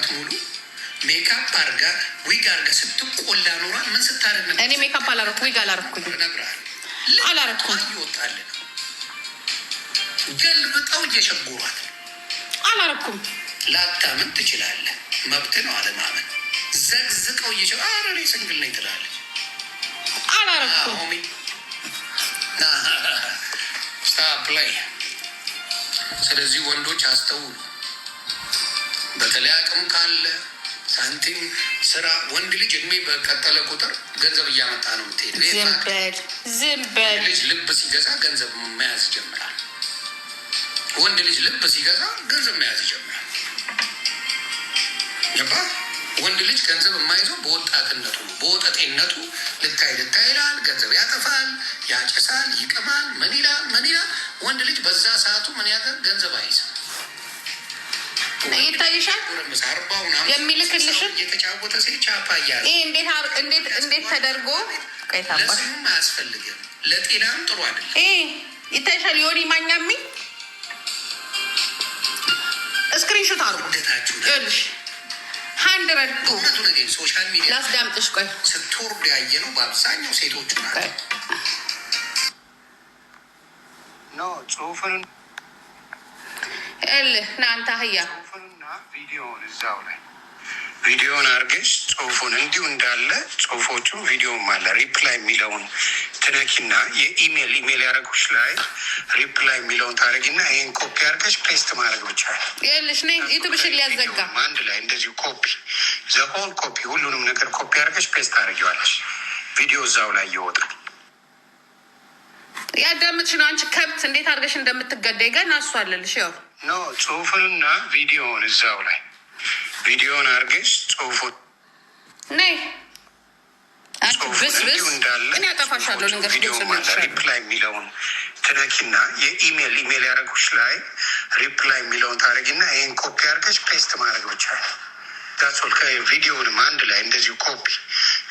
ሙሉ ሜካፕ አርጋ ዊግ አርጋ ስትቆላ ኖሯ ምን ስታረግ ነበር? እኔ ሜካፕ አላረኩ ዊግ አላረኩኝ አላረኩም። ይወጣል ገልብጠው እየሸጉሯት አላረኩም። ላታምን ትችላለህ፣ መብት ነው አለማመን። ዘግዝቀው እየሸጉ አረሬ ስንግል ነኝ ትላለች። አላረኩም። ስታፕ ላይ። ስለዚህ ወንዶች አስተውሉ። በተለይ አቅም ካለ ሳንቲም ስራ። ወንድ ልጅ እድሜ በቀጠለ ቁጥር ገንዘብ እያመጣ ነው የምትሄድ። ዝም በል። ልጅ ልብ ሲገዛ ገንዘብ መያዝ ይጀምራል። ወንድ ልጅ ልብ ሲገዛ ገንዘብ መያዝ ይጀምራል። ገባ? ወንድ ልጅ ገንዘብ የማይዘው በወጣትነቱ ነው። በወጠጤነቱ ልታይ ይላል፣ ገንዘብ ያጠፋል፣ ያጨሳል፣ ይቅማል፣ ምን ይላል። ወንድ ልጅ በዛ ሰዓቱ ምን ያገር ገንዘብ አይዝም። ይታይሻል የሚልክልሽም እየተጫወተ ሴት ቻፓ እያለ እንዴት ተደርጎ ለስሙም አያስፈልግም፣ ለጤናም ጥሩ አይደለም። ይታይሻል። ዮኒ ማኛ የሚል ስክሪንሾት አርጉ ልሽ 100 በእውነቱ ነገር ሶሻል ሚዲያ ላስዳምጥሽ። ቆይ ስትወርድ ያየ ነው በአብዛኛው ሴቶቹ ናቸው። ጽሁፍን እናንተ አህያ ቪዲዮውን እዛው ላይ ቪዲዮውን አርገሽ ጽሁፉን እንዲሁ እንዳለ ጽሁፎቹ ቪዲዮም አለ። ሪፕላይ የሚለውን ትነኪና የኢሜል ያደረጉች ላይ ሪፕላይ የሚለውን ታደረጊና ይህን ኮፒ አርገሽ ፔስት ማድረግ ብቻ ልሽ ነ ዩቱብሽን ሊያዘጋ አንድ ላይ እንደዚሁ ኮፒ ዘሆን ኮፒ ሁሉንም ነገር ኮፒ አርገሽ ፔስት ታደረጊዋለሽ። ቪዲዮ እዛው ላይ ይወጣል። ያዳምጥሽ ነው። አንቺ ከብት እንዴት አድርገሽ እንደምትገዳይ ገና እሱ አለልሽ። ያው ኖ ጽሁፍንና ቪዲዮውን እዛው ላይ ቪዲዮውን አርገሽ ጽሁፉን ነይ ብስብስ እኔ ያጠፋሻለሁ። ልንገርሽ ሪፕላይ የሚለውን ትነኪና የኢሜል ያደረጉች ላይ ሪፕላይ የሚለውን ታደረጊና ይህን ኮፒ አርገሽ ፔስት ማድረግ ብቻ ዳሶል። ከቪዲዮውንም አንድ ላይ እንደዚሁ ኮፒ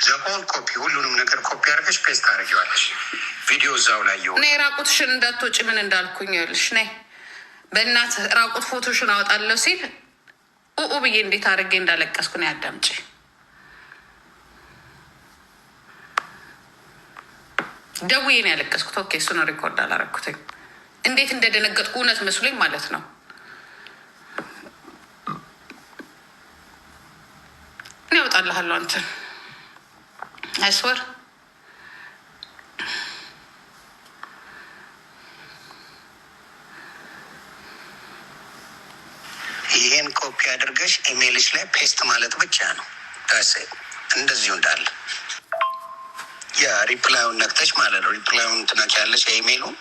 ዘሆን ኮፒ ሁሉንም ነገር ኮፒ አርገሽ ፔስት ታደረጊዋለሽ። ቪዲዮ እዛው ላይ ይሆን። ነይ ራቁትሽን እንዳትወጪ ምን እንዳልኩኝ ይኸውልሽ። ነይ በእናት ራቁት ፎቶሽን አወጣለሁ ሲል ብዬ እንዴት አድርጌ እንዳለቀስኩ ነው። ያዳምጪ። ደውዬ ነው ያለቀስኩት። ኦኬ እሱን ሪኮርድ አላረኩትኝ። እንዴት እንደደነገጥኩ እውነት መስሎኝ ማለት ነው። እኔ ያወጣልሃለሁ አንተን አይስወር ይህን ኮፒ አድርገሽ ኢሜይልሽ ላይ ፔስት ማለት ብቻ ነው። ዳሴ እንደዚሁ እንዳለ ያ ሪፕላዩን ነክተሽ ማለት ነው። ሪፕላዩን ትነኪያለሽ የኢሜይሉን፣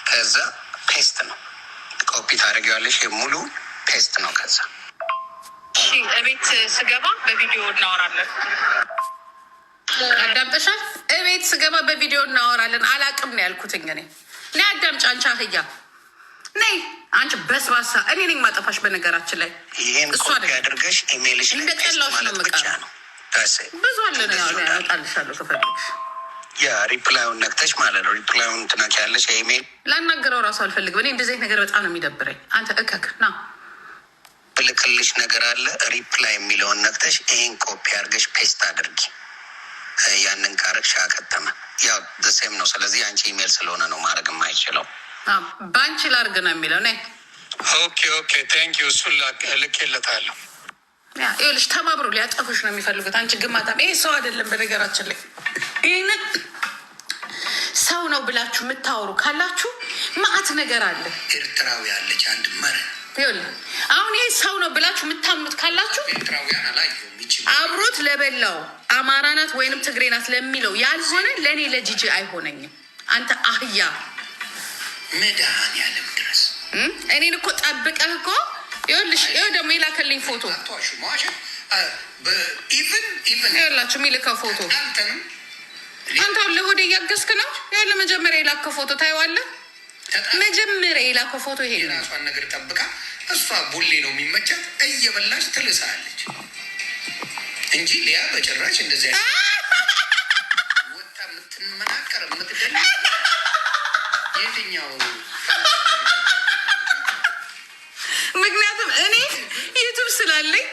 ከዛ ፔስት ነው። ኮፒ ታደርጊዋለሽ፣ ሙሉ ፔስት ነው። ከዛ እቤት ስገባ በቪዲዮ እናወራለን። አዳምጠሻል? እቤት ስገባ በቪዲዮ እናወራለን። አላቅም ነው ያልኩትኝ እኔ። እኔ አዳምጫ አንቺ አህያ ነይ አንቺ በስባሳ እኔ ነኝ ማጠፋሽ። በነገራችን ላይ ይሄን ኮፒ አድርገሽ ኢሜይልሽ ላይ ፔስት ማለት ብቻ ነው። ብዙ አለ ነው ያወጣልሻለሁ ከፈለግሽ። ያ ሪፕላዩን ነክተሽ ማለት ነው። ሪፕላዩን ትነኪያለሽ የኢሜይል። ላናገረው ራሱ አልፈልግም እኔ። እንደዚህ ነገር በጣም ነው የሚደብረኝ። አንተ እከክ ና ልክልሽ ነገር አለ። ሪፕላይ የሚለውን ነክተሽ ይሄን ኮፒ አድርገሽ ፔስት አድርጊ። ያንን ካረግሽ አከተመ። ያው ዘሴም ነው። ስለዚህ አንቺ ኢሜይል ስለሆነ ነው ማድረግ የማይችለው። ባንቺ ላርግ ነው የሚለው ነ ኦኬ ቴንክ ዩ። እሱን ልኬለታለሁ። ይኸውልሽ ተባብሮ ሊያጠፉሽ ነው የሚፈልጉት። አንቺ ግማታም ይሄ ሰው አይደለም። በነገራችን ላይ ይህንን ሰው ነው ብላችሁ የምታወሩ ካላችሁ ማአት ነገር አለ። ኤርትራዊ አለች አንድ መረ ይኸውልህ አሁን ይሄ ሰው ነው ብላችሁ የምታምኑት ካላችሁ ኤርትራውያን አላየሁም። አብሮት ለበላው አማራ ናት ወይንም ትግሬ ናት ለሚለው ያልሆነ ለእኔ ለጂጂ አይሆነኝም። አንተ አህያ መድኃኒዓለም ድረስ እኔን እኮ ጠብቀህ እኮ ይኸውልሽ፣ ይኸው ደግሞ የላከልኝ ፎቶ ይኸውላችሁ፣ የሚልከው ፎቶ አንተ ለሆዴ እያገዝክ ነው። ይኸው ለመጀመሪያ የላከው ፎቶ ታየዋለህ። መጀመሪያ የላከው ፎቶ ይሄ ነው። ራሷን ነገር ጠብቃ እሷ ቡሌ ነው የሚመቻት እየበላች ትልሳለች እንጂ ሊያ በጭራሽ እንደዚያ ወጣ የምትመናቀር የምትገል የትኛው? ምክንያቱም እኔ ዩቱብ ስላለኝ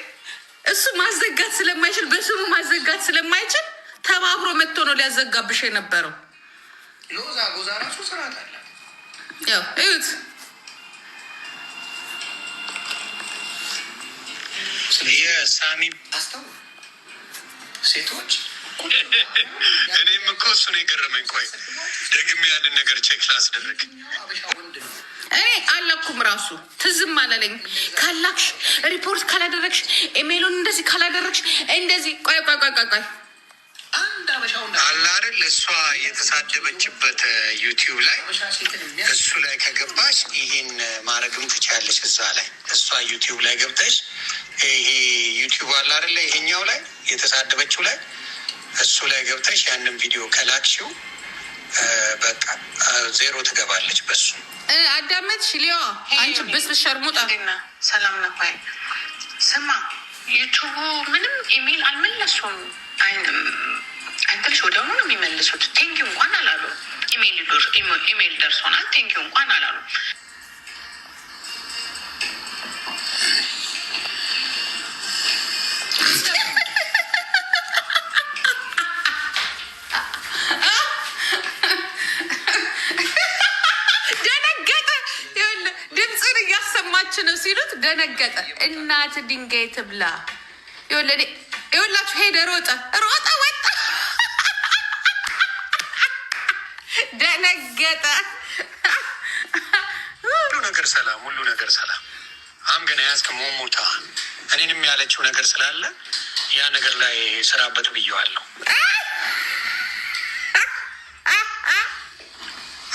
እሱ ማዘጋት ስለማይችል በስሙ ማዘጋት ስለማይችል ተባብሮ መጥቶ ነው ሊያዘጋብሽ የነበረው። ሎዛ ጎዛ ራሱ ስርዓት አለ። ያው እዩት የሳሚ አስተው ሴቶች እኔም እኮ እሱ ነው የገረመኝ። ቆይ ደግሜ ያንን ነገር ቼክ ላስደርግ። እኔ አላኩም ራሱ ትዝም አላለኝ። ካላክሽ ሪፖርት ካላደረግሽ ኢሜይሉን እንደዚህ ካላደረግሽ እንደዚህ ቆይ አለ አይደል እሷ የተሳደበችበት ዩቲዩብ ላይ እሱ ላይ ከገባሽ ይሄን ማድረግም ትችያለሽ። እዛ ላይ እሷ ዩቲዩብ ላይ ገብተሽ ይሄ ዩቲዩብ አለ አይደለ ይሄኛው ላይ የተሳደበችው ላይ እሱ ላይ ገብተሽ ያንን ቪዲዮ ከላክሽው በቃ ዜሮ ትገባለች። በሱ አዳመጥሽ? ሊዮ አንቺ ብስብስ ሸርሙጣ ሰላም ነው። ስማ ዩቱቡ ምንም ኢሜል አልመለሱም። አንተልሽ ወደሆኑ ነው የሚመልሱት። ቴንኪው እንኳን አላሉ። ኢሜል ደርሶናል ቴንኪው እንኳን አላሉ። ነው ሲሉት ደነገጠ። እናት ድንጋይ ትብላ። ይኸውላችሁ ሄደ፣ ሮጠ ወጣ፣ ደነገጠ። ሁሉ ነገር ሰላም አምገና ያዝከ ሞሞታ እኔንም ያለችው ነገር ስላለ ያ ነገር ላይ ስራበት ብየዋለሁ።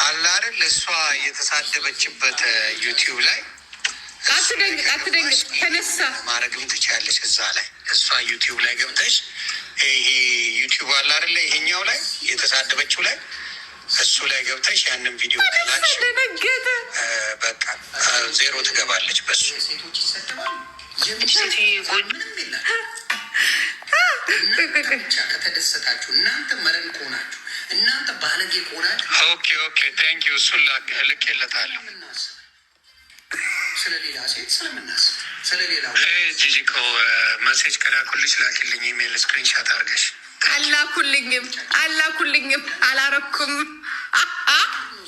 አለ አይደል እሷ የተሳደበችበት ዩቲዩብ ላይ አትደንግጥ፣ ተነሳ ማድረግም ትችያለሽ። እዛ ላይ እሷ ዩቲዩብ ላይ ገብተሽ ይሄ ዩቲዩብ አለ አይደለ ይሄኛው ላይ የተሳደበችው ላይ እሱ ላይ ገብተሽ ያንን ቪዲዮ ከላክሽ በቃ ዜሮ ትገባለች። በሱ ከተደሰታችሁ እናንተ መረን ከሆናችሁ እናንተ ባለጌ ከሆናችሁ ኦኬ ቴንክ ዩ እሱን ልኬለታለሁ። ስለሌላ ሴት ስለምናስብ ስለሌላ ጂጂኮ መሴጅ ከላኩልሽ ላኪልኝ ኢሜል ስክሪንሻት አድርገሽ። አላኩልኝም አላረኩም።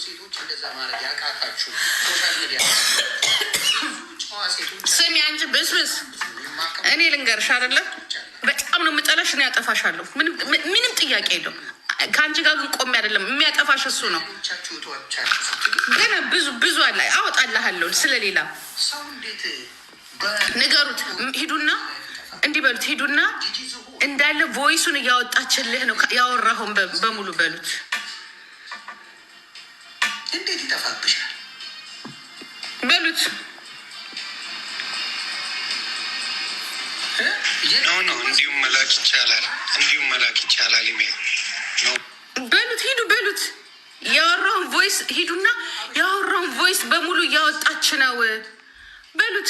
ሴቶች እንደዛ ማድረግ ያቃታችሁ ሶሻል ሚዲያ ስሚ አንቺ ብስብስ፣ እኔ ልንገርሽ አይደለም በጣም ነው የምጠላሽ። እኔ ያጠፋሻለሁ፣ ምንም ጥያቄ የለውም። ከአንቺ ጋር ግን ቆሜ አይደለም የሚያጠፋሽ እሱ ነው። ገና ብዙ አለ አወጣልሃለሁ። ስለሌላ ንገሩት፣ ሂዱና እንዲህ በሉት፣ ሂዱና እንዳለ ቮይሱን እያወጣችልህ ነው ያወራኸውን በሙሉ በሉት። እንዴት ይጠፋብሻል በሉት። ኖ እንዲሁም መላክ ይቻላል ኢሜል በሉት። ሂዱ በሉት። ያወራውን ቮይስ ሂዱና ያወራውን ቮይስ በሙሉ እያወጣች ነው በሉት።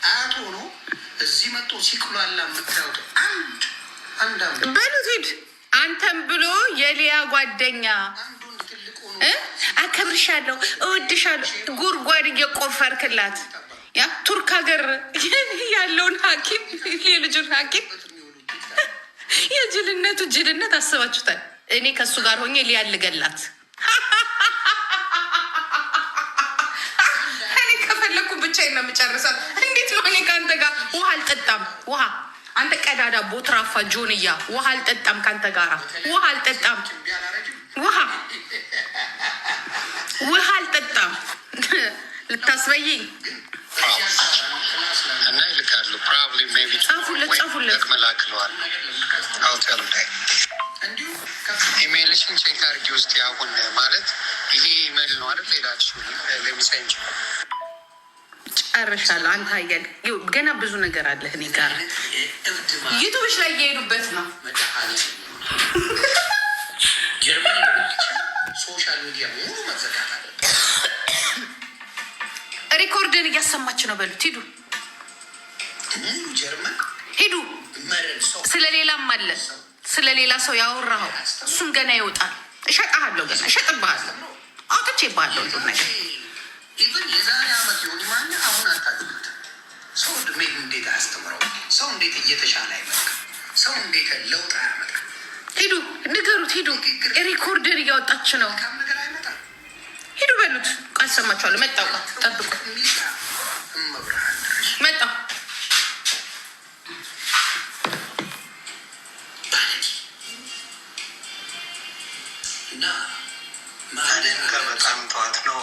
አያት ሆኖ እዚህ መጥቶ ሲቅሏላ የምታዩት በሉት። ሂድ አንተም ብሎ የሊያ ጓደኛ አከብርሻለሁ፣ እወድሻለሁ ጉድጓድ እየቆፈርክላት ያ ቱርክ ሀገር ያለውን ሐኪም የልጁን ሐኪም የጅልነቱ ጅልነት አስባችሁታል። እኔ ከእሱ ጋር ሆኜ ሊያልገላት እኔ ከፈለግኩ ብቻዬን ነው የምጨርሳት። እንዴት ነው እኔ ከአንተ ጋር ውሃ አልጠጣም? ውሃ አንተ ቀዳዳ ቦትራፋ ጆንያ ውሃ አልጠጣም ከአንተ ጋራ ውሃ አልጠጣም። ውሃ አልጠጣም። ልታስበይኝ እና ይልካሉ። ጻፉለት ኢሜይልሽን ቼክ አድርጊ ውስጥ አሁን ማለት ይሄ ኢሜይል ነው አይደል? ሌላችሁ ለሚሳይንች ጨርሻለሁ። አንተ አየል ገና ብዙ ነገር አለ እኔ ጋር ዩቱብሽ ላይ እየሄዱበት ነው። ሶሻል ሚዲያ ሙሉ መዘጋት አለ። ሪኮርድን እያሰማች ነው። በሉት ሂዱ ጀርመን ሂዱ። ስለሌላም አለ ስለሌላ ሰው ያወራኸው እሱም ገና ይወጣል። እሸጥሃለሁ፣ ገና እሸጥብሃለሁ፣ አውጥቼብሃለሁ ሁሉን ነገር። የዛሬ ዓመት የሆን ማን አሁን አታውቅም። ሰው ሰው እንዴት እየተሻለ አይመጣም? ሰው እንዴት ለውጥ አያመጣም? ሂዱ ንገሩት፣ ሂዱ ሪኮርደር እያወጣች ነው። ነገር አይመጣም። ሂዱ በሉት። ቃል ሰማችኋለሁ። መጣው ጠብቁ። መጣ እና ማንን በጣም ተዋት ነው።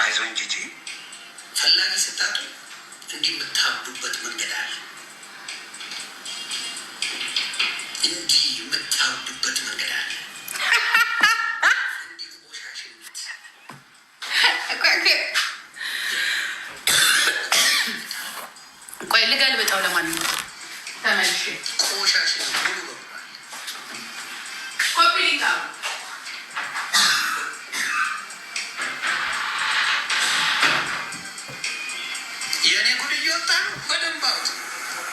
አይዞን ጂጂ ፈላጊ ስታጡ እንዲህ የምታብዱበት መንገድ አለ። እንዲህ የምታብዱበት መንገድ አለ። እንዲህ ቆሻሽነት ቆይ ልገልብጠው። ለማንኛውም ተመልሼ ቆሻሽነት ሙሉ በሙሉ ኮፒሊካ የእኔ ጉድ እየወጣ ነው። በደንብ አውጥ።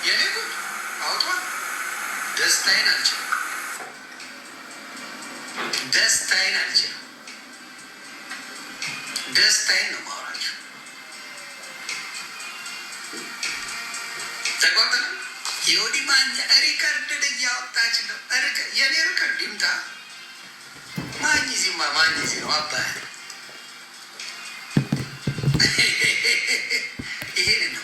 የእኔ ጉድ አውጧ። ደስታዬን አልችልም። ደስታዬን አልችልም። ደስታዬን ነው ማውራችሁ። ተቆጥነ የወዲ ማኛ ሪከርድን እያወጣች ነው። የኔ ሪከርድ ይምጣ። ማኝዚማ ማኝዚ ነው አባይ ይሄን ነው።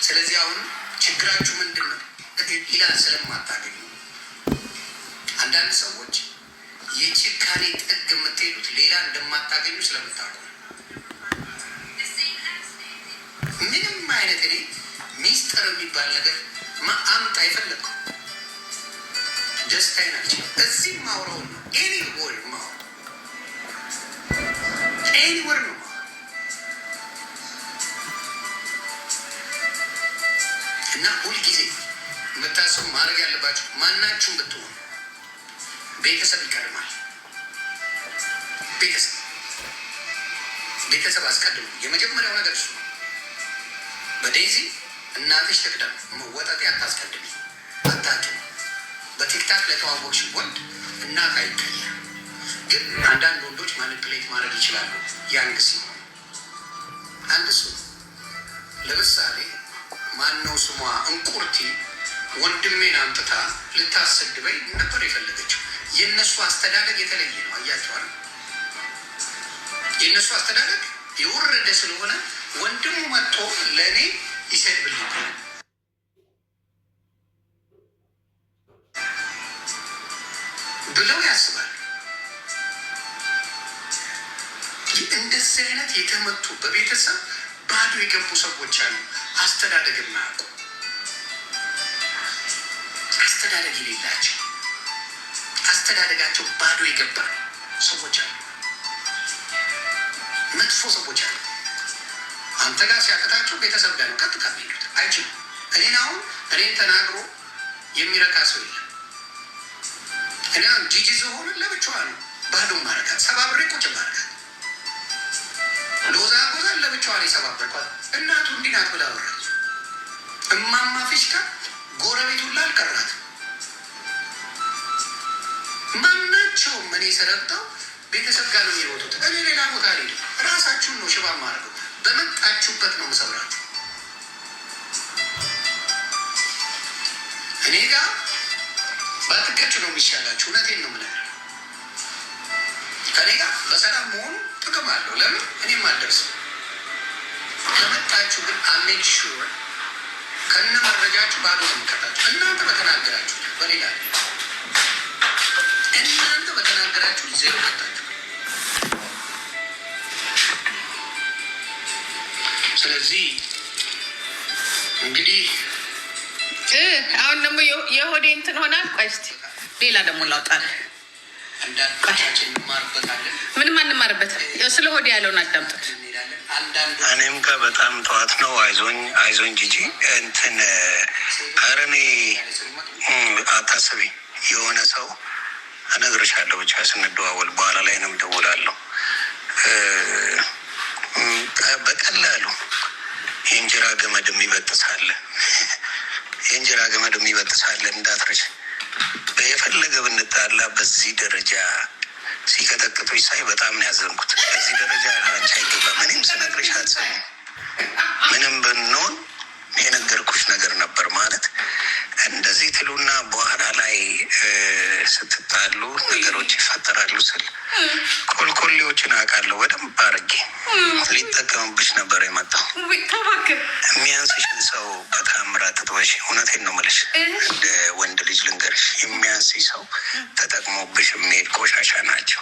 ስለዚህ አሁን ችግራችሁ ምንድን ነው? ኢላን ስለማታገኙ አንዳንድ ሰዎች የጭካኔ ጥግ የምትሄዱት ሌላ እንደማታገኙ ስለምታውቁ ምንም አይነት እኔ ሚስጥር የሚባል ነገር አምጣ የፈለግኩ ደስታዬን አልችልም። እዚህ ማውራውን ነው ኤኒ ወር ማውራ ኤኒ ወር ነው እና ሁልጊዜ የምታስቡ ማድረግ ያለባቸው ማናችሁም ብትሆኑ ቤተሰብ ይቀድማል። ቤተሰብ አስቀድሙ። የመጀመሪያው ነገር እሱ ነው። በዴዚ እናትሽ ትቅደም። መወጠጤ አታስቀድሚ፣ አታውቂም። በቲክታክ ለተዋወቅሽ ወንድ እናት አይቀየር። ግን አንዳንድ ወንዶች ማኒፕሌት ማድረግ ይችላሉ። ያንግ ሲሆን አንድ እሱ ለምሳሌ ማነው ስሟ እንቁርቲ ወንድሜን አምጥታ ልታሰድበኝ ነበር የፈለገችው። የእነሱ አስተዳደግ የተለየ ነው። አያቸዋል። የእነሱ አስተዳደግ የወረደ ስለሆነ ወንድሙ መጥቶ ለእኔ ይሰድብልኝ ብለው ያስባል። እንደዚህ አይነት የተመቱ በቤተሰብ ባዶ የገቡ ሰዎች አሉ። አስተዳደግ የማያውቁ አስተዳደግ የሌላቸው አስተዳደጋቸው ባዶ የገባ ሰዎች አሉ። መጥፎ ሰዎች አሉ። አንተ ጋር ሲያቅታቸው ቤተሰብ ጋር ነው ቀጥታ የሚሄዱት። አይችሉም። እኔን ተናግሮ የሚረካ ሰው የለም። እኔ ጂጂ ዝሆንን ለብቻዋ ነው ባዶ ማረጋት፣ ሰባብሬ ቁጭ ማረጋት። ሎዛ ጎዛን ለብቻዋ ነው የሰባበርኳት። እናቱ እንዲህ ናት ብላ ወራች። እማማ ፊሽካ ጎረቤቱን ላልቀራት ማናቸውም እኔ ሰረብተው ቤተሰብ ጋር ነው የሚሮጡት። እኔ ሌላ ቦታ አልሄድም። ራሳችሁን ነው ሽባ ማድረገው። በመጣችሁበት ነው የምሰብራችሁ። እኔ ጋር ባትቀጭ ነው የሚሻላችሁ። እውነቴን ነው የምልህ። ከኔ ጋር በሰላም መሆኑ ጥቅም አለው። ለምን እኔም አልደርስም። ከመጣችሁ ግን አሜክ ሹር ከነ መረጃችሁ ባዶ ነው የምቀጣችሁ። እናንተ በተናገራችሁ በሌላ እናንተ በተናገራችሁ ዜሮ ቀጣችሁ። ስለዚህ እንግዲህ አሁን ደግሞ የሆዴ እንትን ሆናል። ቆይ እስኪ ሌላ ደግሞ ላውጣል። አንዳንዶቻችን እንማርበታለን። ምንም አንማርበትም። ስለ ሆዴ ያለውን አዳምጡት። እኔም ጋር በጣም ተዋት ነው። አይዞኝ ጂጂ እንትን ኧረ እኔ አታስቢ። የሆነ ሰው እነግርሻለሁ። ብቻ ስንደዋወል በኋላ ላይ ነው እደውላለሁ። በቀላሉ የእንጀራ ገመድ የሚበጥሳለ የእንጀራ ገመድ የሚበጥሳለ እንዳትረሽ። የፈለገ ብንጣላ በዚህ ደረጃ ሲቀጠቅጡኝ ሳይ በጣም ነው ያዘንኩት። በዚህ ደረጃ አንቺ አይገባም። እኔም ስነግርሽ አትሰሚም። ምንም ብንሆን የነገርኩሽ ነገር ነበር ማለት እንደዚህ ትሉና በኋላ ላይ ስትጣሉ ነገሮች ይፈጠራሉ ስል ኮልኮሌዎችን አውቃለሁ በደንብ አድርጌ። ሊጠቀምብሽ ነበር የመጣው። የሚያንስሽን ሰው በታምራት ጥበሽ። እውነቴን ነው የምልሽ፣ እንደ ወንድ ልጅ ልንገርሽ፣ የሚያንስሽ ሰው ተጠቅሞብሽ የሚሄድ ቆሻሻ ናቸው።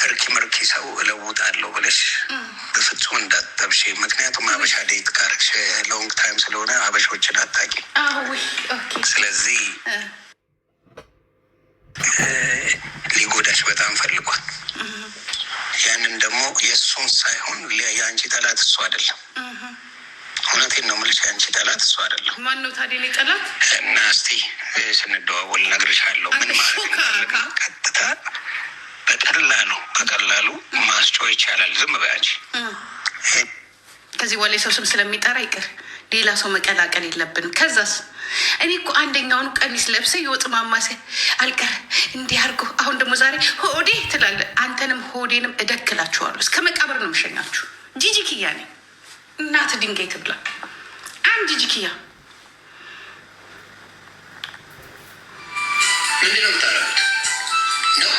እርኪ ምርኪ ሰው እለውጣለሁ ብለሽ በፍጹም እንዳትጠብሽ። ምክንያቱም አበሻ ዴት ካረግሽ ሎንግ ታይም ስለሆነ አበሾችን አታቂ። ስለዚህ ሊጎዳሽ በጣም ፈልጓል። ያንን ደግሞ የእሱን ሳይሆን የአንቺ ጠላት እሱ አይደለም። እውነቴን ነው የምልሽ፣ የአንቺ ጠላት እሱ አይደለም። ማነው ታዲያ እኔ ጠላት? እና እስቲ ስንደዋወል እነግርሻለሁ ምን ማለት እንዳለብኝ። ቀጥታ በቀላሉ ማስጮህ ይቻላል። ዝም በይ አንቺ። ከዚህ በኋላ የሰው ስም ስለሚጠራ ይቅር፣ ሌላ ሰው መቀላቀል የለብንም። ከዛስ እኔ እኮ አንደኛውን ቀሚስ ለብሰ የወጥ ማማሰ አልቀር እንዲህ አድርጎ አሁን ደግሞ ዛሬ ሆዴ ትላለ። አንተንም ሆዴንም እደክላችኋለሁ። እስከ መቃብር ነው የምሸኛችሁ። ጂጂ ኪያ ነኝ። እናት ድንጋይ ትብላ። አንድ ጂጂ ኪያ ምንድነው የምታደርጉት ነው?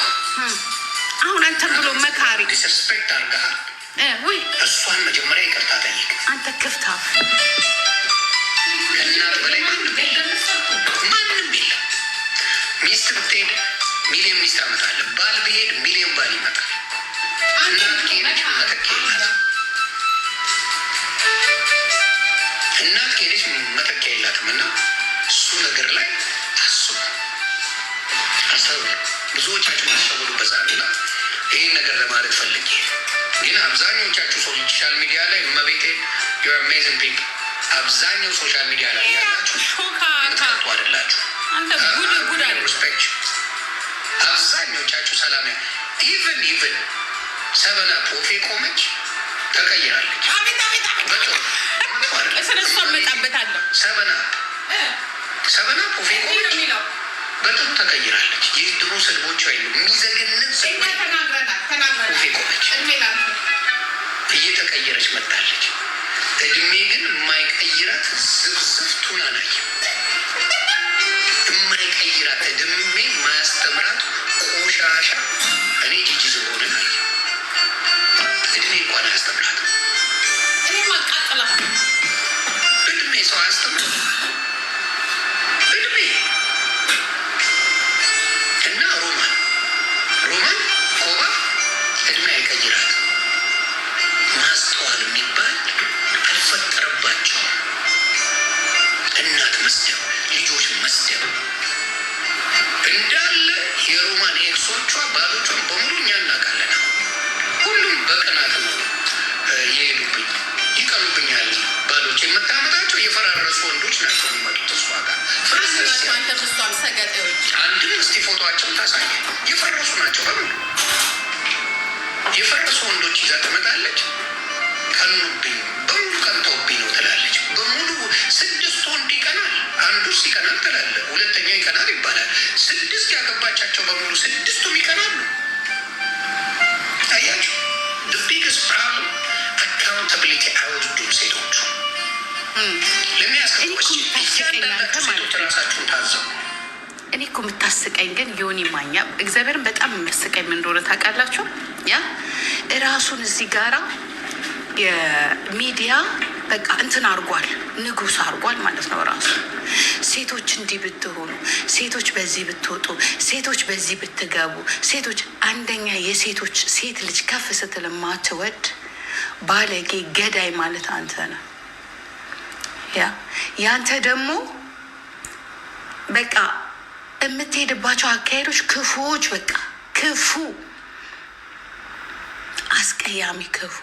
አሁን አንተን ብሎ መካሪ ዲስርስፔክት አድርገሃል። ውይ እሷን መጀመሪያ ይቅርታ ጠይቅ። አንተ ክፍታ ከእናት በላይ ማንም የለም። ሚስት ብትሄድ ሚሊዮን ሚስት አመጣለ። ባል ብሄድ ሚሊዮን ባል ይመጣል። እናት ከሄደች መተኪያ የላትም። እናት ከሄደች መተኪያ የላትም። እና እሱ ነገር ላይ አሰቡ። ብዙዎቻችሁ ማሸወዱበት አለና ይህን ነገር ለማለት ፈልጌ ግን አብዛኞቻችሁ ሶሻል ሚዲያ ላይ እመቤቴ ዩ አር አሜዚንግ ፒፕል አብዛኛው ሶሻል ሚዲያ ላይ ያላችሁ ምትቀጡ አይደላችሁ። ሪስፔክት አብዛኞቻችሁ ሰላም ኢቨን ሰበና ፖፌ ቆመች ተቀይራለች። ሰበና ፖፌ ቆመች በጥሩ ተቀይራለች። ይህ ድሮ ስድቦቹ አይሉ የሚዘግንን ፖፌ ቆመች እየተቀየረች መጣለች። እድሜ ግን የማይቀይራት ዝብዝፍ ቱና ናየ። የማይቀይራት እድሜ የማያስተምራት ቆሻሻ እኔ ጂጂ ዝሆነ ናየ። እድሜ እንኳን አያስተምራት። እድሜ ሰው አያስተምራት። እድሜ እና ሮማን ኮባ እድሜ አይቀይራት። ማስተዋል የሚባል አልፈጠረባቸው። እናት መስደብ፣ ልጆች መስደብ እንዳለ የሮማን ኤክሶቿ ባሎቿን በሙሉ እኛ እናውቃለን። ሁሉም በቅናት ነው የሄዱብኝ። ይቀኑብኛል ባሎች። የምታመጣቸው የፈራረሱ ወንዶች ናቸው የሚመጡት እሷ ጋር። አንድም እስቲ ፎቶቸውን ታሳየ። የፈረሱ ናቸው በሙሉ። የፈረሱ ወንዶች ይዛ ትመጣለች። ቀኑብኝ፣ በሙሉ ቀንተውብኝ ነው ትላለች። በሙሉ 6 ወንድ ይቀናል፣ አንዱ ይቀናል ትላለ፣ ሁለተኛው ይቀናል ይባላል። 6 ያገባቻቸው በሙሉ 6ቱም ይቀናሉ። አያችሁ፣ the biggest problem accountability አይወስዱም ሴቶቹ። ለሚያስቀጥሽ እያንዳንዳችሁ ሴቶች ራሳችሁን ታዘቡ። እኔ እኮ የምታስቀኝ ግን ዮኒ ማኛ እግዚአብሔርን በጣም የሚያስቀኝ ምን እንደሆነ ታውቃላችሁ? ያ እራሱን እዚህ ጋራ የሚዲያ በቃ እንትን አርጓል፣ ንጉስ አርጓል ማለት ነው ራሱ። ሴቶች እንዲህ ብትሆኑ፣ ሴቶች በዚህ ብትወጡ፣ ሴቶች በዚህ ብትገቡ፣ ሴቶች አንደኛ የሴቶች ሴት ልጅ ከፍ ስትል ማትወድ ባለጌ ገዳይ ማለት አንተ ነው። ያ ያንተ ደግሞ በቃ የምትሄድባቸው አካሄዶች ክፉዎች፣ በቃ ክፉ፣ አስቀያሚ፣ ክፉ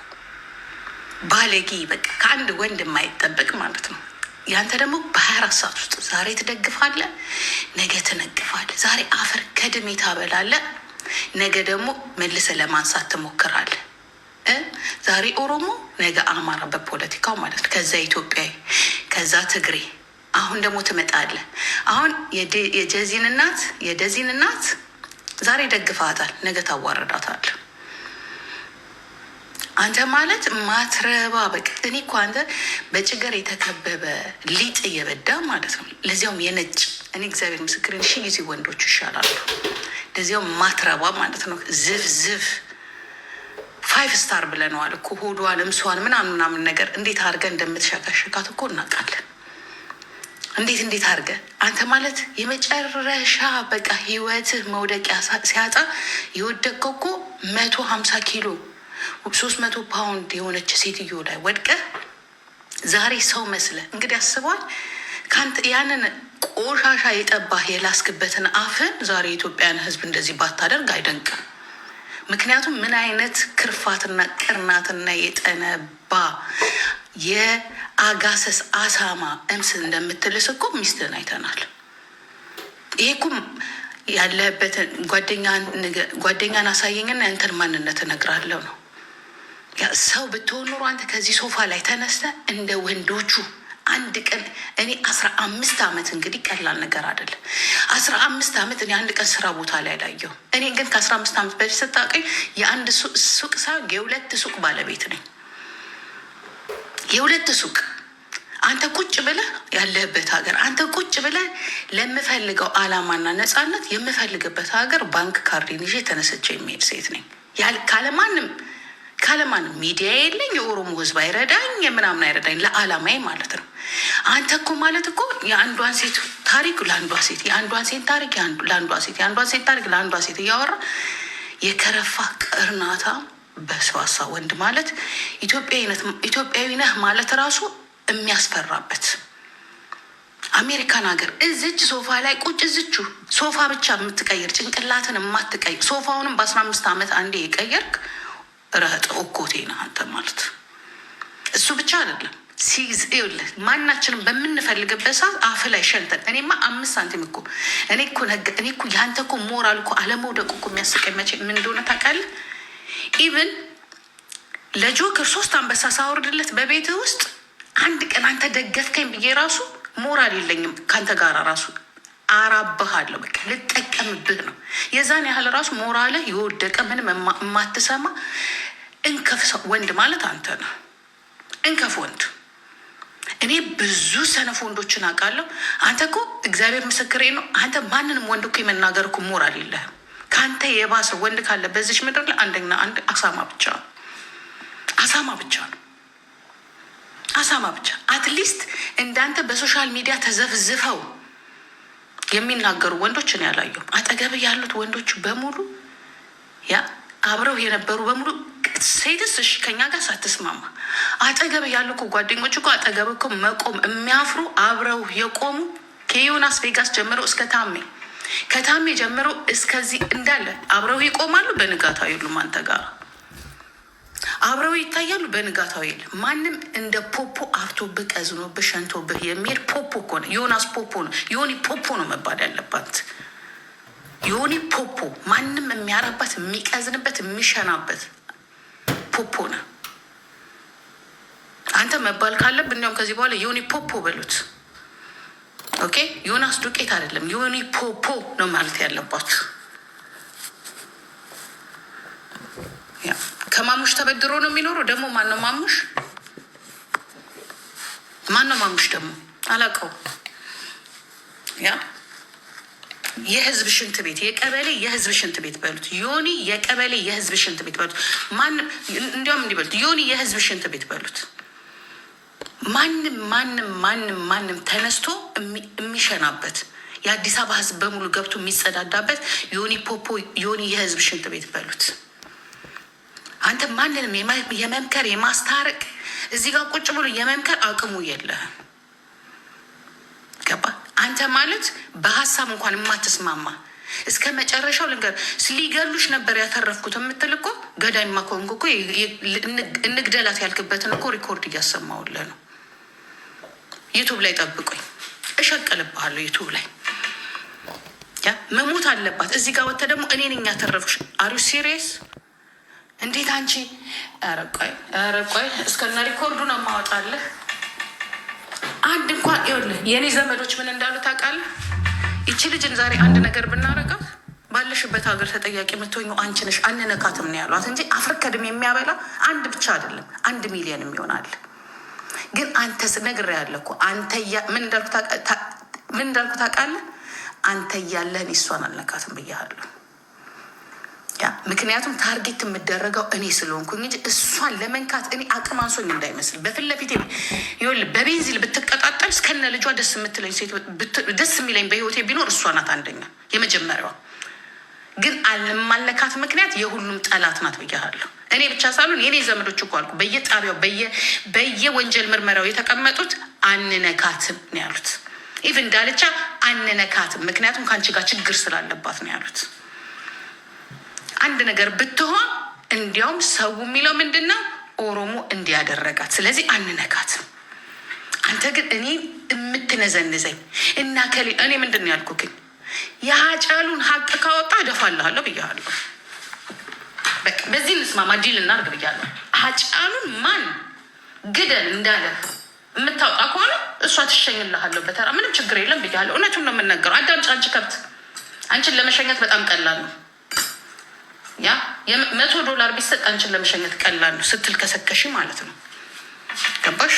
ባለጌ፣ በቃ ከአንድ ወንድ የማይጠበቅ ማለት ነው። ያንተ ደግሞ በ24 ሰዓት ውስጥ ዛሬ ትደግፋለህ፣ ነገ ትነግፋለህ። ዛሬ አፈር ከድሜ ታበላለህ፣ ነገ ደግሞ መልሰህ ለማንሳት ትሞክራለህ። ዛሬ ኦሮሞ፣ ነገ አማራ በፖለቲካው ማለት ነው። ከዛ ኢትዮጵያዊ፣ ከዛ ትግሬ፣ አሁን ደግሞ ትመጣለህ። አሁን የደዚን እናት ዛሬ ደግፋታል፣ ነገ ታዋረዳታል። አንተ ማለት ማትረባ በቃ። እኔ እኮ አንተ በጭገር የተከበበ ሊጥ እየበዳ ማለት ነው፣ ለዚያውም የነጭ እኔ እግዚአብሔር ምስክርን 1000 ጊዜ ወንዶች ይሻላሉ። ለዚያውም ማትረባ ማለት ነው። ዝፍ 5 ስታር ብለነዋል እኮ ሆዷን እምሷን ምናምን ነገር እንዴት አድርገን እንደምትሸካሸካት እኮ እናውቃለን። እንዴት አድርገ አንተ ማለት የመጨረሻ በቃ ህይወትህ መውደቂያ ሲያጣ የወደቀው እኮ 150 ኪሎ 300 ፓውንድ የሆነች ሴትዮ ላይ ወድቀ ዛሬ ሰው መስለ እንግዲህ አስበዋል። ከአንተ ያንን ቆሻሻ የጠባህ የላስክበትን አፍን ዛሬ የኢትዮጵያን ህዝብ እንደዚህ ባታደርግ አይደንቅም። ምክንያቱም ምን አይነት ክርፋትና ቅርናትና የጠነባ የአጋሰስ አሳማ እምስ እንደምትልስ እኮ ሚስትህን አይተናል። ይሄ እኮ ያለህበትን ጓደኛን አሳየኝና ያንተን ማንነት እነግራለሁ ነው። ሰው ብትሆን ኖሮ አንተ ከዚህ ሶፋ ላይ ተነስተ እንደ ወንዶቹ አንድ ቀን እኔ 15 ዓመት እንግዲህ ቀላል ነገር አይደለም። 15 ዓመት እኔ አንድ ቀን ስራ ቦታ ላይ አላየሁ። እኔ ግን ከ15 ዓመት በፊት ስታውቀኝ የአንድ ሱቅ ሳይሆን የ2 ሱቅ ባለቤት ነኝ። የ2 ሱቅ አንተ ቁጭ ብለህ ያለህበት ሀገር አንተ ቁጭ ብለህ ለምፈልገው አላማና ነፃነት የምፈልግበት ሀገር ባንክ ካርዲን ይዤ ተነስቼ የሚሄድ ሴት ነኝ። ካለማንም ሚዲያ የለኝ። የኦሮሞ ህዝብ አይረዳኝ፣ የምናምን አይረዳኝ፣ ለአላማዬ ማለት ነው። አንተ እኮ ማለት እኮ የአንዷን ሴት ታሪክ ለአንዷ ሴት፣ የአንዷን ሴት ታሪክ ለአንዷ ሴት፣ የአንዷን ሴት ታሪክ ለአንዷ ሴት እያወራ የከረፋ ቅርናታ በስዋሳ ወንድ ማለት ኢትዮጵያዊ ነህ ማለት ራሱ የሚያስፈራበት አሜሪካን ሀገር እዚች ሶፋ ላይ ቁጭ እዝቹ ሶፋ ብቻ የምትቀይር ጭንቅላትን የማትቀይር ሶፋውንም በ15 ዓመት አንዴ የቀየርክ ረህጥ ኦኮቴ ነህ አንተ ማለት። እሱ ብቻ አይደለም ይኸውልህ ማናችንም በምንፈልግበት ሰዓት አፍ ላይ ሸንተን እኔማ 5 ሳንቲም እኮ እኔ እኮ ያንተ እኮ ሞራል እኮ አለመውደቁ እኮ የሚያስቀኝ መቼ ምን እንደሆነ ታውቃለህ? ኢቭን ለጆከር 3 አንበሳ ሳወርድለት በቤትህ ውስጥ አንድ ቀን አንተ ደገፍከኝ ብዬ ራሱ ሞራል የለኝም ከአንተ ጋር ራሱ አራብሃለሁ። በቃ ልጠቀምብህ ነው። የዛን ያህል ራሱ ሞራልህ የወደቀ ምንም የማትሰማ እንከፍ ወንድ ማለት አንተ ነው። እንከፍ ወንድ። እኔ ብዙ ሰነፍ ወንዶችን አውቃለሁ። አንተ እኮ እግዚአብሔር ምስክሬ ነው። አንተ ማንንም ወንድ እኮ የመናገር እኮ ሞራል የለህም። ከአንተ የባሰ ወንድ ካለ በዚች ምድር ላይ አንደኛ አንድ አሳማ ብቻ ነው። አሳማ ብቻ ነው። አሳማ ብቻ። አትሊስት እንዳንተ በሶሻል ሚዲያ ተዘፍዝፈው የሚናገሩ ወንዶችን ያላየው አጠገብ ያሉት ወንዶች በሙሉ ያ አብረው የነበሩ በሙሉ ሴትስ እሺ ከኛ ጋር ሳትስማማ አጠገብ ያሉ እኮ ጓደኞች እኮ አጠገብ እኮ መቆም የሚያፍሩ አብረው የቆሙ ከዮናስ ቬጋስ ጀምሮ እስከ ታሜ ከታሜ ጀምሮ እስከዚህ እንዳለ አብረው ይቆማሉ። በንጋታው የሉም አንተ ጋር አብረው ይታያሉ። በንጋታው የለም። ማንም እንደ ፖፖ አፍቶብህ ቀዝኖብህ ሸንቶብህ የሚሄድ ፖፖ እኮ ነው። ዮናስ ፖፖ ነው። ዮኒ ፖፖ ነው መባል ያለባት። ዮኒ ፖፖ ማንም የሚያራባት የሚቀዝንበት የሚሸናበት ፖፖ ነው። አንተ መባል ካለብህ እንዲያውም ከዚህ በኋላ ዮኒ ፖፖ በሉት። ኦኬ ዮናስ ዱቄት አይደለም፣ ዮኒ ፖፖ ነው ማለት ያለባችሁ። ከማሙሽ ተበድሮ ነው የሚኖረው። ደግሞ ማነው ማሙሽ? ማሙሽ ደግሞ አላውቀውም። ያ የህዝብ ሽንት ቤት የቀበሌ የህዝብ ሽንት ቤት በሉት። ዮኒ የቀበሌ የህዝብ ሽንት ቤት በሉት። ማንም እንዲያውም እንዲበሉት ዮኒ የህዝብ ሽንት ቤት በሉት። ማንም ተነስቶ የሚሸናበት የአዲስ አበባ ህዝብ በሙሉ ገብቶ የሚጸዳዳበት ዮኒ ፖፖ ዮኒ የህዝብ ሽንት ቤት በሉት። አንተ ማንንም የመምከር የማስታረቅ እዚህ ጋር ቁጭ ብሎ የመምከር አቅሙ የለህም። ገባ? አንተ ማለት በሀሳብ እንኳን የማትስማማ እስከ መጨረሻው ልንገር ሊገሉሽ ነበር ያተረፍኩት የምትል እኮ ገዳይማ ከሆንክ እኮ እንግደላት ያልክበትን እኮ ሪኮርድ እያሰማሁልህ ነው። ዩቱብ ላይ ጠብቁኝ፣ እሸቅልብሃለሁ። ዩቱብ ላይ መሞት አለባት። እዚህ ጋር ወጥተህ ደግሞ እኔ ነኝ ያተረፍኩሽ። አር ዩ ሲሪየስ? እንዴት አንቺ? ኧረ ቆይ እስከነ ሪኮርዱ ነው የማወጣልህ። አንድ እንኳን ይኸውልህ የእኔ ዘመዶች ምን እንዳሉ ታውቃለህ? ይቺ ልጅን ዛሬ አንድ ነገር ብናረጋት ባለሽበት ሀገር ተጠያቂ የምትሆኘው አንቺ ነሽ። አንነካትም ነው ያሏት እንጂ አፍሪካድም የሚያበላ አንድ ብቻ አይደለም 1 ሚሊዮን የሚሆናል። ግን አንተስ ነግሬሃለሁ እኮ አንተ ምን እንዳልኩ ታውቃለህ? አንተ እያለህን እሷን አልነካትም ብያለሁ። ምክንያቱም ታርጌት የምደረገው እኔ ስለሆንኩኝ እንጂ እሷን ለመንካት እኔ አቅም አንሶኝ እንዳይመስል። በፊት ለፊት ይኸውልህ በቤንዚል ብትቀጣጠል እስከነ ልጇ ደስ የምትለኝ ሴት ደስ የሚለኝ በህይወቴ ቢኖር እሷ ናት። አንደኛ የመጀመሪያዋ። ግን አለማለካት ምክንያት የሁሉም ጠላት ናት ብያለሁ። እኔ ብቻ ሳሉን የኔ ዘመዶች እኮ አልኩ በየጣቢያው በየወንጀል ምርመራው የተቀመጡት አንነካትም ነው ያሉት። ኢቭን ዳልቻ አንነካትም ምክንያቱም ከአንቺ ጋር ችግር ስላለባት ነው ያሉት። አንድ ነገር ብትሆን እንዲያውም ሰው የሚለው ምንድን ነው? ኦሮሞ እንዲያደረጋት ስለዚህ አንነካትም። አንተ ግን እኔ የምትነዘንዘኝ እና እኔ ምንድን ነው ያልኩኝ? የሀጫሉን ሀቅ ካወጣ እደፋልሃለሁ ብያለሁ። በቃ በዚህ እንስማማ ዲል እናድርግ ብያለሁ። ሀጫሉን ማን ግደል እንዳለ የምታወጣ ከሆነ እሷ ትሸኝልሃለሁ በተራ ምንም ችግር የለም ብያለሁ። እውነቱን ነው የምንነገረው። አዳምጪ አንቺ ከብት። አንቺን ለመሸኘት በጣም ቀላል ነው። ያ $100 ቢሰጥ አንቺን ለመሸኘት ቀላል ነው ስትል ከሰከሽ ማለት ነው። ገባሽ?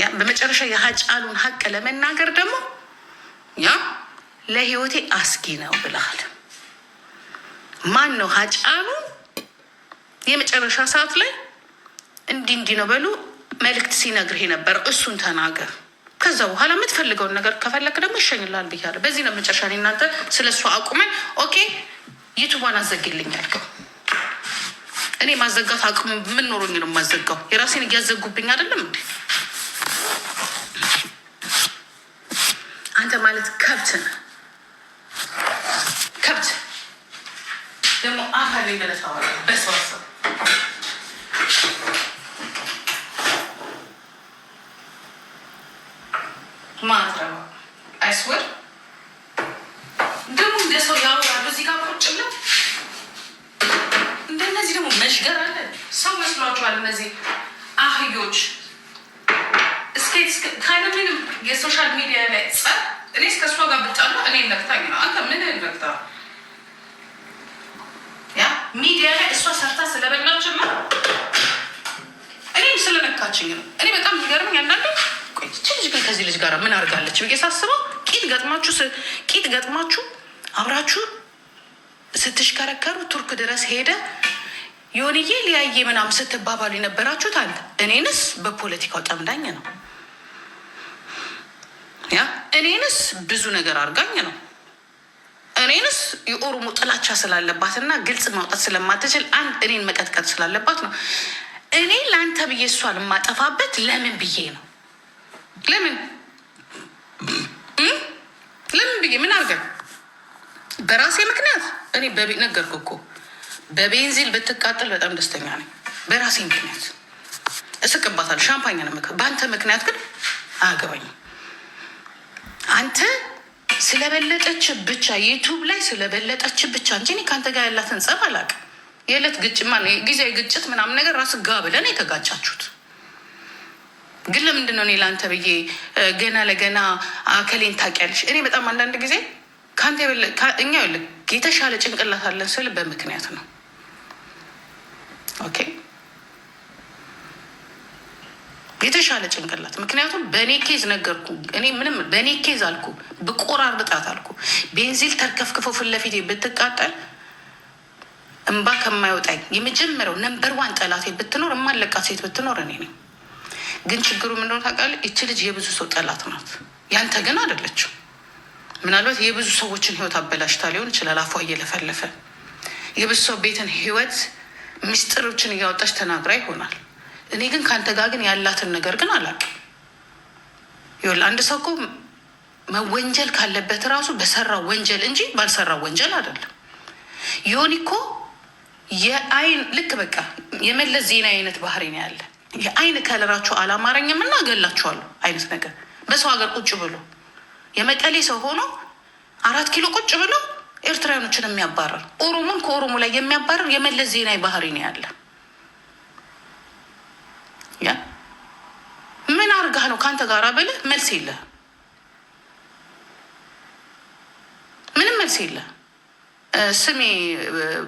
ያ በመጨረሻ የሀጫሉን ሀቅ ለመናገር ደግሞ ያ ለህይወቴ አስጊ ነው ብለሃል። ማን ነው ሀጫሉ? የመጨረሻ ሰዓት ላይ እንዲህ ነው በሉ መልእክት ሲነግርህ ነበር። እሱን ተናገር። ከዛ በኋላ የምትፈልገውን ነገር ከፈለክ ደግሞ ይሸኝላል ብያለሁ። በዚህ ነው መጨረሻ እናንተ ስለ እሷ አቁመን ኦኬ ዩቱቧን አዘግልኝ ያልከው። እኔ ማዘጋት አቅሙ ምን ኖሮኝ ነው ማዘጋው? የራሴን እያዘጉብኝ አይደለም እንዴ? አንተ ማለት ከብት ነህ። ከብት ደግሞ አካል በለታዋል በሰዋሰብ ማትረባ አይስወር ደግሞ እንደ ሰው ያወራሉ እዚህ ጋር ቁጭ ብለው። እንደነዚህ ደግሞ መሽገር አለ። ሰው መስሏቸዋል እነዚህ አህዮች። ካለምንም የሶሻል ሚዲያ ላይ እኔ እስከ እሷ ጋር ብጣላ እኔ ነክታኝ ነው። አንተ ምን ነክታ? ያ ሚዲያ ላይ እሷ ሰርታ ስለበላችን ነው፣ እኔም ስለነካችኝ ነው። እኔ በጣም የሚገርመኝ አንዳንዱ ይቺ ልጅ ግን ከዚህ ልጅ ጋር ምን አድርጋለች ብዬ ሳስበው ቂጥ ገጥማችሁ አብራችሁ ስትሽከረከሩ ቱርክ ድረስ ሄደ የሆንዬ ሊያየ ምናምን ስትባባሉ የነበራችሁት አለ። እኔንስ በፖለቲካው ጠምዳኝ ነው። ያ እኔንስ ብዙ ነገር አድርጋኝ ነው። እኔንስ የኦሮሞ ጥላቻ ስላለባትና ግልጽ ማውጣት ስለማትችል እኔን መቀጥቀጥ ስላለባት ነው። እኔ ለአንተ ብዬ እሷን የማጠፋበት ለምን ብዬ ነው? ለምን ብዬ ምን አድርገን? በራሴ ምክንያት እኔ ነገርኩህ እኮ በቤንዚል ብትቃጠል በጣም ደስተኛ ነኝ። በራሴ ምክንያት እስቅባታለሁ። ሻምፓኝ ነው። በአንተ ምክንያት ግን አያገባኝም። አንተ ስለበለጠች ብቻ ዩቱብ ላይ ስለበለጠች ብቻ እንጂ እኔ ከአንተ ጋር ያላትን ጸብ አላውቅም። የዕለት ጊዜያዊ ግጭት ምናምን ነገር ራስ ጋ ብለን የተጋጫችሁት ግን ለምንድን ነው? እኔ ለአንተ ብዬ ገና ለገና አከሌን ታውቂያለሽ። እኔ በጣም አንዳንድ ጊዜ ከአንተ እኛ የተሻለ ጭንቅላት አለን ስል በምክንያት ነው። ኦኬ የተሻለ ጭንቅላት ምክንያቱም በእኔ ኬዝ ነገርኩ። እኔ ምንም በእኔ ኬዝ አልኩ ብቆራርጣት አልኩ። ቤንዚል ተርከፍክፎ ፊት ለፊቴ ብትቃጠል እምባ ከማይወጣኝ የመጀመሪያው ነምበር1 ጠላቴ ብትኖር የማለቃት ሴት ብትኖር እኔ ነኝ። ግን ችግሩ ምንድነው ታውቃለህ? ይቺ ልጅ የብዙ ሰው ጠላት ናት። ያንተ ግን አይደለችም። ምናልባት የብዙ ሰዎችን ህይወት አበላሽታ ሊሆን ይችላል። አፏ እየለፈለፈ የብዙ ሰው ቤትን ህይወት ምስጢሮችን እያወጣች ተናግራ ይሆናል። እኔ ግን ከአንተ ጋር ግን ያላትን ነገር ግን አላውቅም። ይኸውልህ አንድ ሰው እኮ መወንጀል ካለበት ራሱ በሰራው ወንጀል እንጂ ባልሰራው ወንጀል አይደለም። ይሆን እኮ የአይን ልክ በቃ የመለስ ዜና አይነት ባህሪ ነው ያለ። የአይን ከለራችሁ አላማረኝም እና እገላችኋለሁ አይነት ነገር በሰው ሀገር ቁጭ ብሎ የመቀሌ ሰው ሆኖ 4 ኪሎ ቁጭ ብሎ ኤርትራውያኖችን የሚያባረር ኦሮሞን ከኦሮሞ ላይ የሚያባረር የመለስ ዜናዊ ባህሪ ነው ያለ። ያ ምን አርጋህ ነው ከአንተ ጋር ብልህ መልስ የለህም። ምንም መልስ መልስ የለ። ስሜ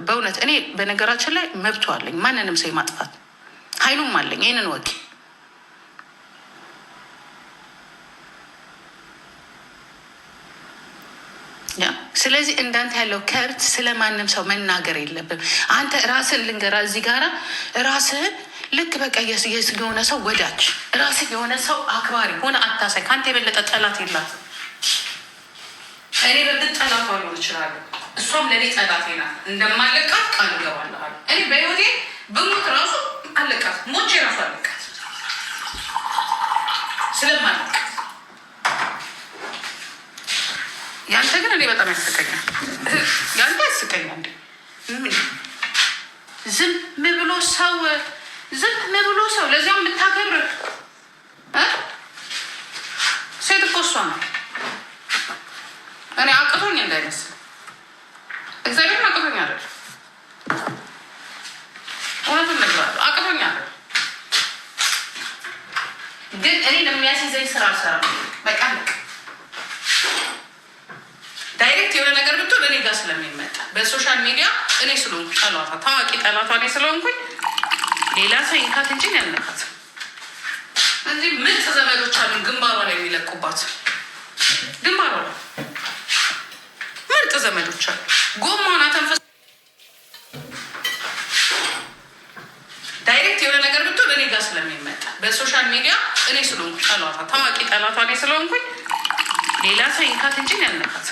በእውነት እኔ በነገራችን ላይ መብቶ አለኝ ማንንም ሰው የማጥፋት ኃይሉም አለኝ። ይህንን ወቂ ስለዚህ እንዳንተ ያለው ከብት ስለማንም ሰው መናገር የለብም። አንተ ራስን ልንገራ እዚህ ጋራ ራስህን ልክ በቃ የሆነ ሰው ወዳጅ ራስህ የሆነ ሰው አክባሪ ሆነ አታሳይ። ከአንተ የበለጠ ጠላት የላትም። እኔ በግድ ጠላቷ ሊሆን ይችላሉ። እሷም ለእኔ ጠላቴ ናት። እንደማለቃት ቃል እገባለሁ። እኔ በህይወቴ ብሞት ራሱ አለቃት፣ ሞቼ ራሱ አለቃት ስለማለቃት። ያንተ ግን እኔ በጣም ያስቀኛል። ያንተ ያስቀኛል። ዝም ብሎ ሰው ለዚያም የምታከብር ሴት እኮ እሷ ነው። እኔ አቅቶኝ እንዳይመስል እግዚአብሔር አቅቶኝ አይደል፣ እውነቱን እነግራለሁ። አቅቶኝ አይደል፣ ግን እኔ ለሚያስይዘኝ ስራ አልሰራም። በቃ ዳይሬክት የሆነ ነገር ብትሆን እኔ ጋር ስለሚመጣ በሶሻል ሚዲያ እኔ ስለሆንኩ ጠላቷ ታዋቂ ጠላቷ እኔ ስለሆንኩኝ ሌላ ሰው ይንካት እንጂ ያልነካት እዚህ ምርጥ ዘመዶች አሉ ግንባሯ ላይ የሚለቁባት ግንባሯ ላይ ምርጥ ዘመዶች አሉ። ጎማና ተንፈስ ዳይሬክት የሆነ ነገር ብትሆን እኔ ጋር ስለሚመጣ በሶሻል ሚዲያ እኔ ስለሆንኩ ጠላቷ ታዋቂ ጠላቷ እኔ ስለሆንኩኝ ሌላ ሰው ይንካት እንጂ ያልነካት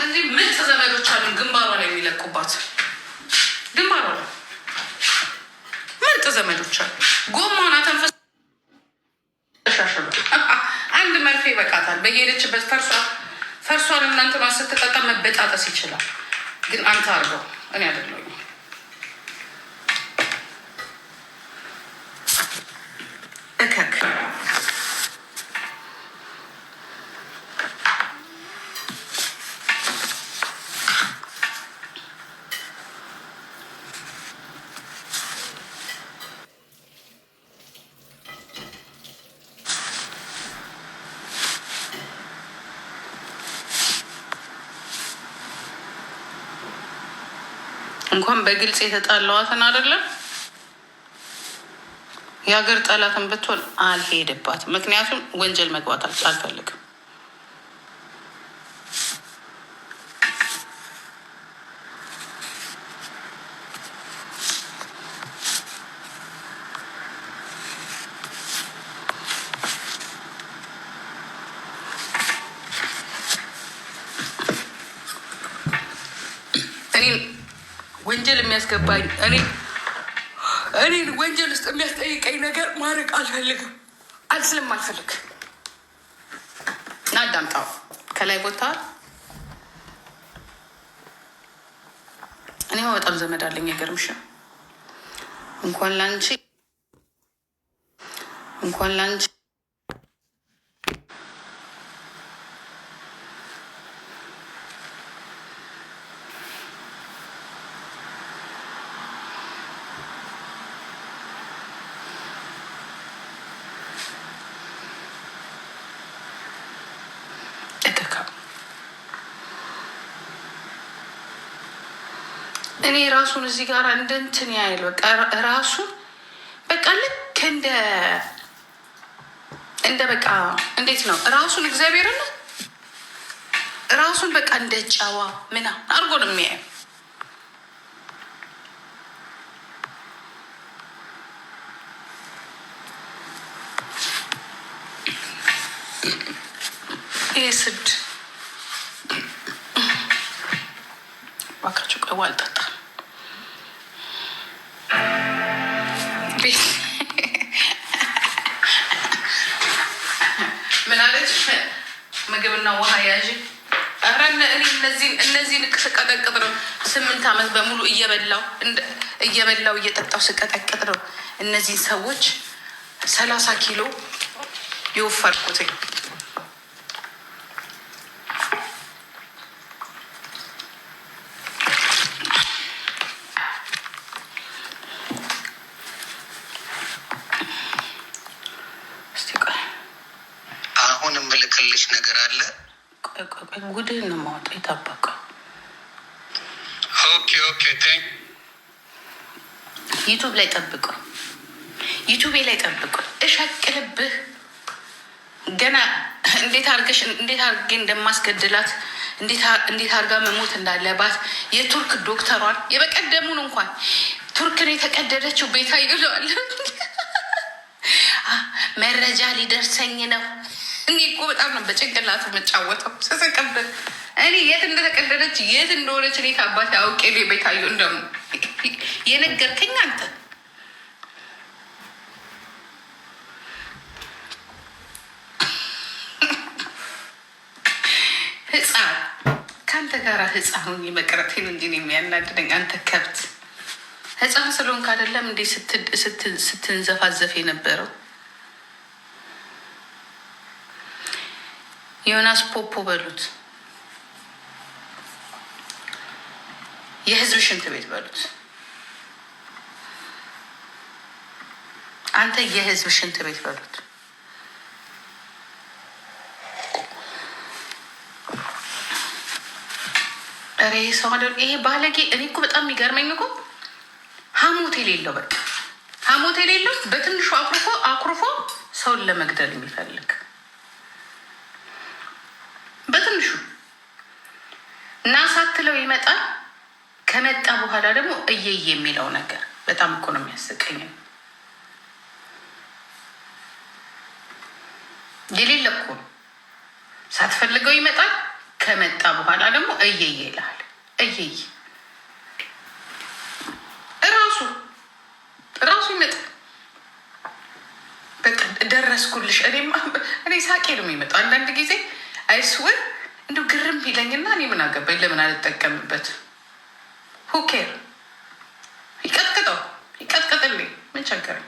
እዚህ ምርጥ ዘመዶች አሉ ግንባሯ ላይ የሚለቁባት ግንባሯ ላይ ምርጥ ዘመዶች አሉ። ጎማና ተንፈስ ተሻሽሉ። አንድ መርፌ በቃታል። በየሄደችበት ፈርሷን እናንተ ስትጠጣ መበጣጠስ ይችላል። ግን አንተ አድርገው እኔ አይደለሁም። እከክ እንኳን በግልጽ የተጣላዋትን አይደለም የሀገር ጠላትን ብትሆን አልሄድባትም። ምክንያቱም ወንጀል መግባት አልፈልግም። ወንጀል የሚያስገባኝ እኔን ወንጀል ውስጥ የሚያስጠይቀኝ ነገር ማድረግ አልፈልግም። ስለማልፈልግ እና አዳምጣው ከላይ ቦታ እኔ በጣም ዘመድ አለኝ። የገርምሽ እንኳን ላንቺ እኔ ራሱን እዚህ ጋር እንደንትን ያይል በቃ ራሱን በቃ ልክ እንደ በቃ እንዴት ነው ራሱን እግዚአብሔርን ራሱን በቃ እንደ ጨዋ ምናምን አድርጎ ነው የሚያየው። ይህ ስድ ባካችሁ ቆይ ዋልጠጣ ምን አለች? ምግብና ውሃ ያዥ። ኧረ እኔ እነዚህን ስቀጠቅጥ ነው 8 ዓመት በሙሉ እየበላው እየጠጣው ስቀጠቅጥ ነው እነዚህ ሰዎች 30 ኪሎ የወፈርኩትኝ። አሁን የምልክልሽ ነገር አለ። ጉድህን ነው እስከሚያወጣ ይጠበቃል። ዩቱብ ላይ ጠብቀው፣ ዩቱቤ ላይ ጠብቀው። እሸቅልብህ ገና እንዴት አርጌ እንደማስገድላት እንዴት አርጋ መሞት እንዳለባት የቱርክ ዶክተሯን የበቀደሙን እንኳን ቱርክን የተቀደደችው ቤታ ይለዋል። መረጃ ሊደርሰኝ ነው። እኔ እኮ በጣም ነው በጭንቅላቱ መጫወተው ስስቅብን። እኔ የት እንደተቀደደች የት እንደሆነች እኔ ከአባቴ አውቄ ቤታዩ እንደሙ የነገርከኝ አንተ ህፃን ከአንተ ጋር ህፃኑን የመቅረቴን እንጂ የሚያናድደኝ አንተ ከብት ህፃን ስለሆንክ አይደለም እንዴ ስትንዘፋዘፍ የነበረው? ዮናስ ፖፖ በሉት፣ የህዝብ ሽንት ቤት በሉት። አንተ የህዝብ ሽንት ቤት በሉት። ኧረ ይሄ ሰው ይሄ ባለጌ። እኔ እኮ በጣም የሚገርመኝ እኮ ሀሞት የሌለው በቃ ሀሞት የሌለው በትንሹ አኩርፎ ሰውን ለመግደል የሚፈልግ በትንሹ እና ሳትለው ይመጣል። ከመጣ በኋላ ደግሞ እየየ የሚለው ነገር በጣም እኮ ነው የሚያስቀኝ። የሌለ እኮ ነው። ሳትፈልገው ይመጣል። ከመጣ በኋላ ደግሞ እየየ ይልሃል። እየየ ራሱ ይመጣል። በቃ ደረስኩልሽ። እኔ ሳቄ ነው የሚመጣው አንዳንድ ጊዜ አይስወር እንዲሁ ግርም ይለኝና እኔ ምን አገባኝ ለምን አልጠቀምበት? ሁኬር ይቀጥቅጥልኝ ምን ቸገረኝ?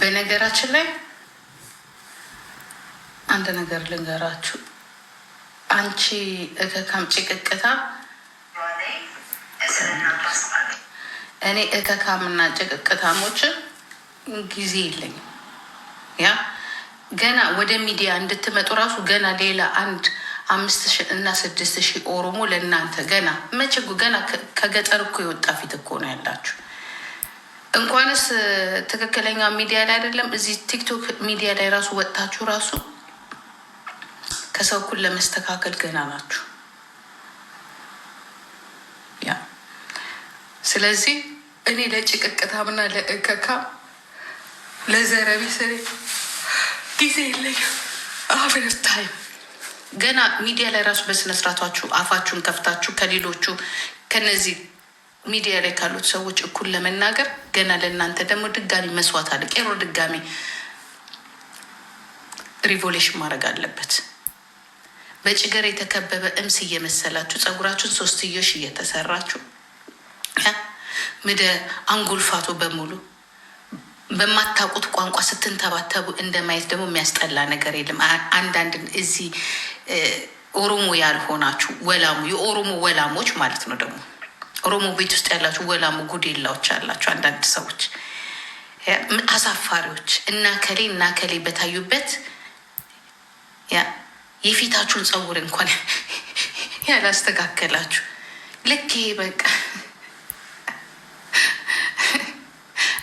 በነገራችን ላይ አንድ ነገር ልንገራችሁ። አንቺ እከካም ጭቅቅታ እኔ እከካምና ጭቅቅታሞችን ጊዜ የለኝም። ያ ገና ወደ ሚዲያ እንድትመጡ ራሱ ገና ሌላ 5,000 እና 6,000 ኦሮሞ ለእናንተ ገና መቸጉ ገና ከገጠር እኮ የወጣ ፊት እኮ ነው ያላችሁ። እንኳንስ ትክክለኛ ሚዲያ ላይ አይደለም እዚህ ቲክቶክ ሚዲያ ላይ ራሱ ወጥታችሁ ራሱ ከሰው እኩል ለመስተካከል ገና ናችሁ። ያ ስለዚህ እኔ ለጭቅቅታምና ለእከካ ለዘረቢ ስሬ ጊዜ የለኝም። አፍር ታይም ገና ሚዲያ ላይ ራሱ በስነስርዓታችሁ አፋችሁን ከፍታችሁ ከሌሎቹ ከነዚህ ሚዲያ ላይ ካሉት ሰዎች እኩል ለመናገር ገና ለእናንተ ደግሞ ድጋሚ መስዋዕት አለ። ቄሮ ድጋሚ ሪቮሉሽን ማድረግ አለበት። በጭገር የተከበበ እምስ እየመሰላችሁ ፀጉራችሁን 3 እየተሰራችሁ ምደ አንጉልፋቱ በሙሉ በማታውቁት ቋንቋ ስትንተባተቡ እንደማየት ደግሞ የሚያስጠላ ነገር የለም። አንዳንድ እዚህ ኦሮሞ ያልሆናችሁ ወላሙ የኦሮሞ ወላሞች ማለት ነው ደግሞ ኦሮሞ ቤት ውስጥ ያላችሁ ወላሙ ጉዴላዎች ያላችሁ አንዳንድ ሰዎች አሳፋሪዎች እና ከሌ በታዩበት የፊታችሁን ፀጉር እንኳን ያላስተካከላችሁ ልክ ይሄ በቃ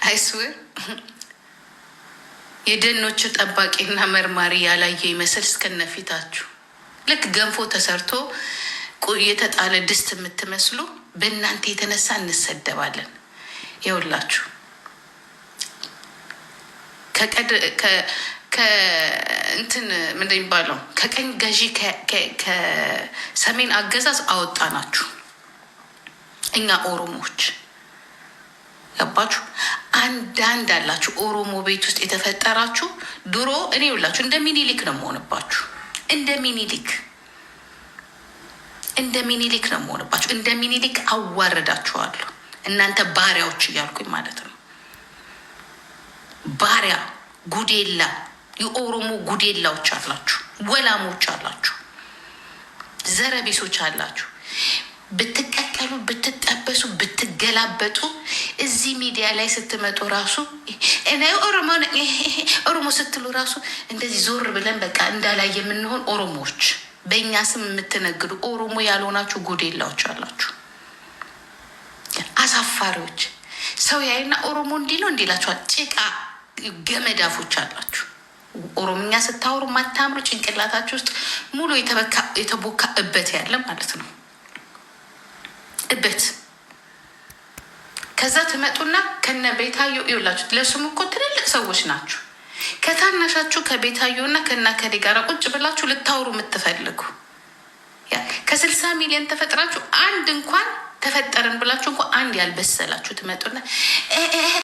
አይስወር የደኖቹ ጠባቂና መርማሪ ያላየ ይመስል እስከነፊታችሁ ልክ ገንፎ ተሰርቶ የተጣለ ድስት የምትመስሉ በእናንተ የተነሳ እንሰደባለን። ይኸውላችሁ እንትን ምንድን የሚባለው ከቀኝ ገዢ ከሰሜን አገዛዝ አወጣናችሁ እኛ ኦሮሞዎች ገባችሁ። አንዳንድ አላችሁ ኦሮሞ ቤት ውስጥ የተፈጠራችሁ። ድሮ እኔ ሁላችሁ እንደ ሚኒሊክ ነው የምሆንባችሁ። እንደ ሚኒሊክ ነው የምሆንባችሁ። እንደ ሚኒሊክ አዋረዳችኋለሁ። እናንተ ባሪያዎች እያልኩኝ ማለት ነው። ባሪያ ጉዴላ፣ የኦሮሞ ጉዴላዎች አላችሁ፣ ወላሞች አላችሁ፣ ዘረቤሶች አላችሁ። ብትቀቀሉ፣ ብትጠበሱ፣ ብትገላበጡ እዚህ ሚዲያ ላይ ስትመጡ ራሱ ኦሮሞ ስትሉ ራሱ እንደዚህ ዞር ብለን በቃ እንዳላይ የምንሆን ኦሮሞዎች፣ በእኛ ስም የምትነግዱ ኦሮሞ ያልሆናችሁ ጎዴላዎች አላችሁ። አሳፋሪዎች። ሰው ያይና ኦሮሞ እንዲህ ነው እንዲላችኋል። ጭቃ ገመዳፎች አላችሁ። ኦሮምኛ ስታወሩ ማታምሩ፣ ጭንቅላታችሁ ውስጥ ሙሉ የተቦካ እበት ያለ ማለት ነው። እበት። ከዛ ትመጡና ከነ ቤታዮ ይውላችሁ። ለሱም እኮ ትልልቅ ሰዎች ናችሁ። ከታናሻችሁ ከቤታዮ እና ከና ከዴ ጋር ቁጭ ብላችሁ ልታወሩ የምትፈልጉ ከ60 ሚሊዮን ተፈጥራችሁ አንድ እንኳን ተፈጠርን ብላችሁ እንኳን አንድ ያልበሰላችሁ ትመጡና